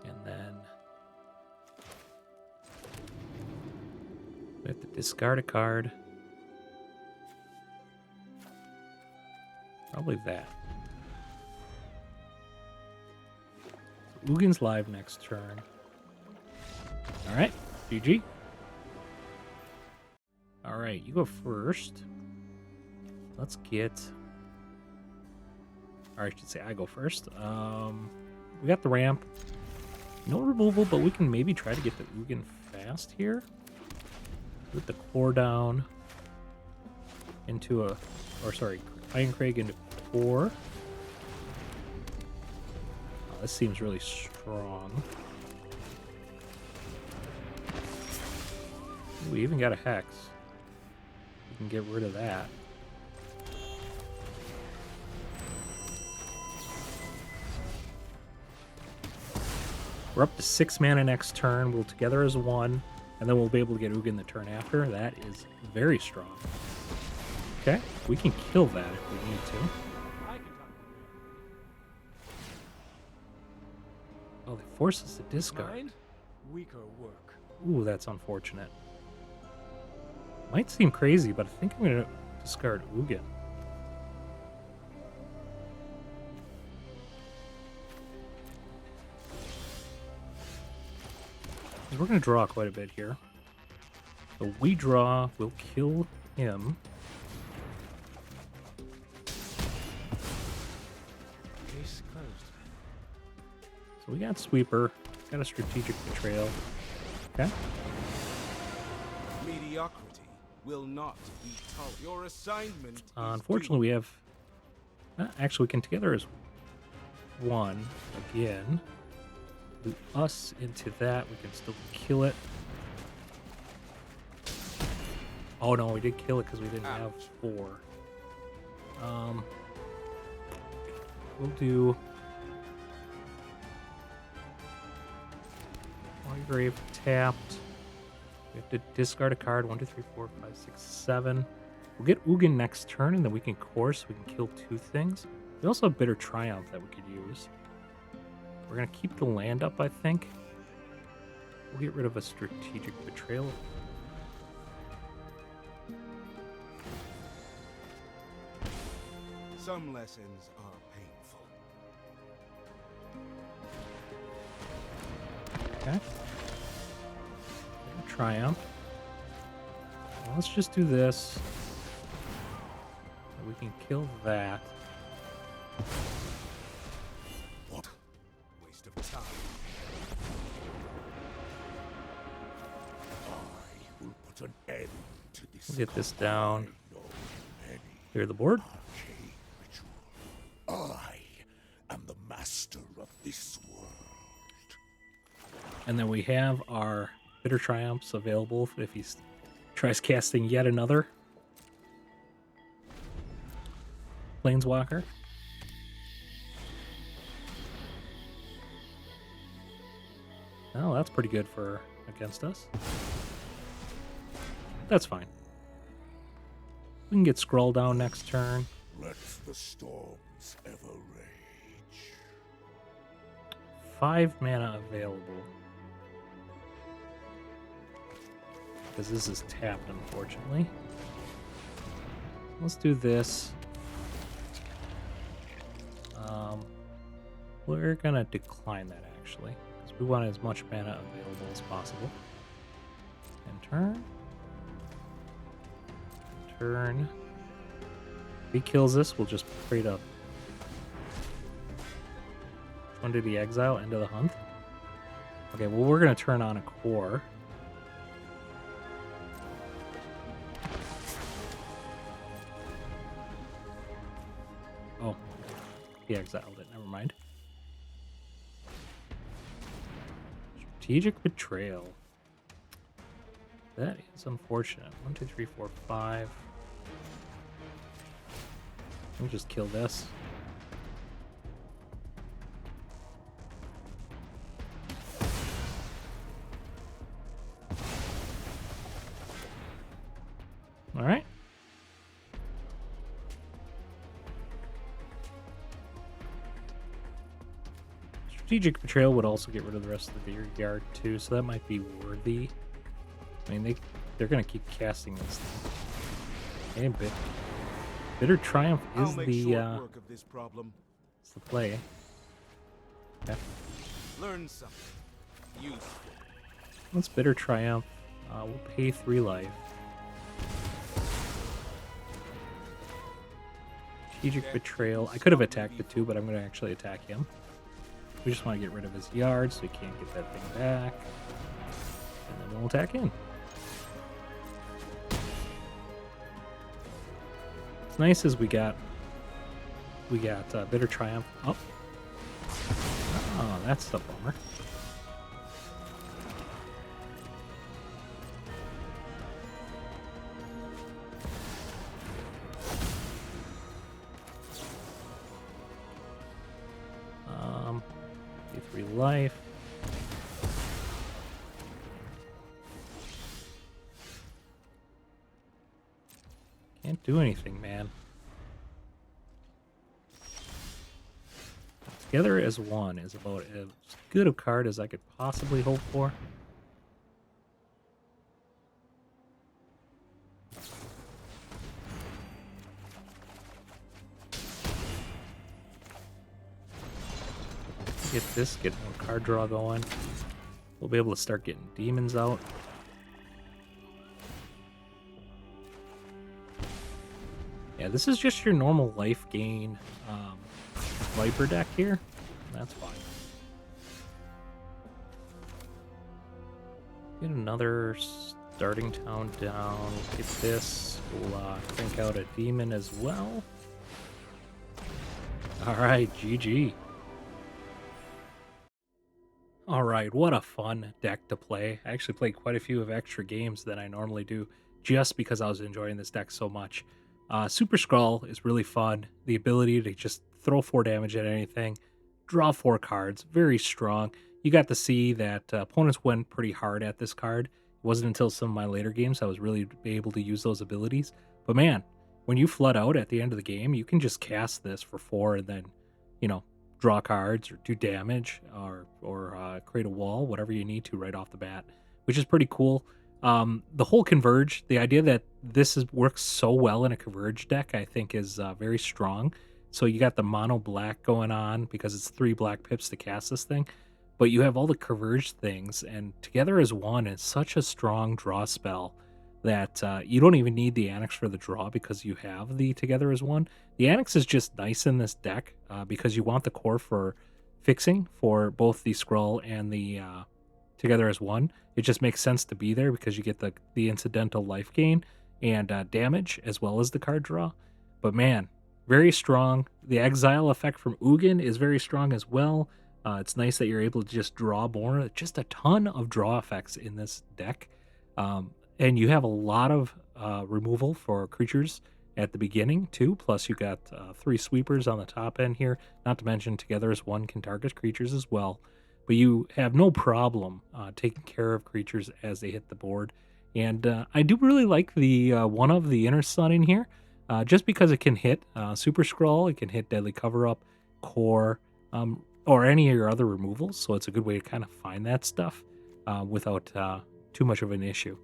And then we have to discard a card. Probably that. So Ugin's live next turn. Alright, GG. Alright, you go first. Let's get... Or I should say I go first. We got the ramp. No removal, but we can maybe try to get the Ugin fast here. Put the core down into a... Or sorry, Iron Crag into core. Oh, this seems really strong. Ooh, we even got a Hex. We can get rid of that. We're up to 6 mana next turn. We'll together as one, and then we'll be able to get Ugin the turn after. That is very strong. Okay, we can kill that if we need to. Oh, they force us to discard. Weaker work. Ooh, that's unfortunate. Might seem crazy, but I think I'm going to discard Ugin. We're going to draw quite a bit here. So we draw, we'll kill him. Case closed. So we got Sweeper, got a Strategic Betrayal. Okay. Mediocrity will not be tolerated. Your assignment. Unfortunately, we have. Actually, we can together as one again. Loop us into that. We can still kill it. Oh no, we did kill it because we didn't have 4. We'll do Watery Grave tapped. We have to discard a card. 1, 2, 3, 4, 5, 6, 7. We'll get Ugin next turn, and then we can course. We can kill 2 things. We also have Bitter Triumph that we could use. We're gonna keep the land up, I think. We'll get rid of a Strategic Betrayal. Some lessons are painful. Okay. Triumph. Well, let's just do this. We can kill that. What? Waste of time. I will put an end to this. We'll get this down. I know many Clear the board. arcane ritual. I am the master of this world. And then we have our Bitter Triumphs available if he tries casting yet another Planeswalker. Oh, that's pretty good for against us. That's fine. We can get Skrull down next turn. Let the storms ever rage. 5 mana available. Because this is tapped, unfortunately. Let's do this. We're gonna decline that actually, because we want as much mana available as possible. And turn. Turn. If he kills this, we'll just create a. Which one did he exile? End of the hunt. Okay, well we're gonna turn on a core. Oh, he exiled it. Never mind. Strategic Betrayal. That is unfortunate. 1, 2, 3, 4, 5. Let me just kill this. All right. Strategic Betrayal would also get rid of the rest of the yard too, so that might be worthy. I mean, they're gonna keep casting this thing. And Bitter Triumph is I'll make the short work of this problem. it's the play. Okay. Learn something useful. Let's Bitter Triumph. We'll pay 3 life. Strategic Betrayal. I could have attacked the 2, but I'm gonna actually attack him. We just want to get rid of his yard so he can't get that thing back. And then we'll attack in. What's nice is we got Bitter Triumph up. Oh, that's a bummer. Life. Can't do anything, man. Together as one is about as good a card as I could possibly hope for. Get this, get one card draw going. We'll be able to start getting demons out. Yeah, this is just your normal life gain Viper deck here. That's fine. Get another Starting town down. Get this. We'll crank out a demon as well. Alright, GG. Alright, what a fun deck to play. I actually played quite a few of extra games than I normally do, just because I was enjoying this deck so much. Super-Skrull is really fun. The ability to just throw 4 damage at anything, draw 4 cards, very strong. You got to see that opponents went pretty hard at this card. It wasn't until some of my later games I was really able to use those abilities. But man, when you flood out at the end of the game, you can just cast this for 4 and then, you know, draw cards or do damage or create a wall, whatever you need to right off the bat, which is pretty cool. The whole Converge, the idea that works so well in a Converge deck, I think is very strong. So you got the mono black going on because it's 3 black pips to cast this thing, but you have all the Converge things, and together as one is such a strong draw spell that you don't even need the Annex for the draw because you have the Together as One. The Annex is just nice in this deck because you want the core for fixing for both the Skrull and the Together as One. It just makes sense to be there because you get the incidental life gain and damage as well as the card draw. But man, very strong. The exile effect from Ugin is very strong as well. It's nice that you're able to just draw more. Just a ton of draw effects in this deck. And you have a lot of removal for creatures at the beginning, too. Plus, you got 3 sweepers on the top end here. Not to mention, Together as One can target creatures as well. But you have no problem taking care of creatures as they hit the board. And I do really like the one of the Inner Sun in here, just because it can hit Super-Skrull, it can hit Deadly Cover-Up, Core, or any of your other removals. So it's a good way to kind of find that stuff without too much of an issue.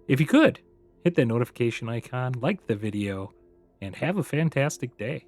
If you could, hit that notification icon, like the video, and have a fantastic day.